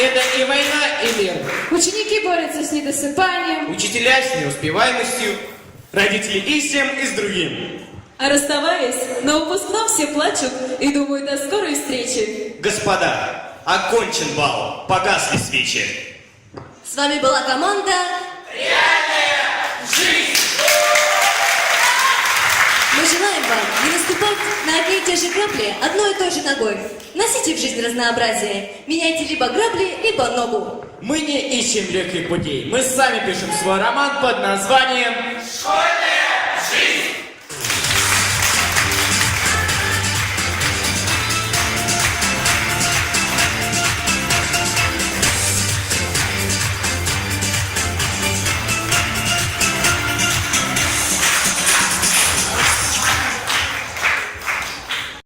это и война, и мир. Ученики борются с недосыпанием. Учителя с неуспеваемостью. Родители и с тем, и с другим. А расставаясь, на выпускном все плачут и думают о скорой встрече. Господа, окончен бал, погасли свечи. С вами была команда Мы желаем вам не наступать на одни и те же грабли одной и той же ногой. Носите в жизнь разнообразие. Меняйте либо грабли, либо ногу. Мы не ищем легких путей. Мы сами пишем свой роман под названием «Школьная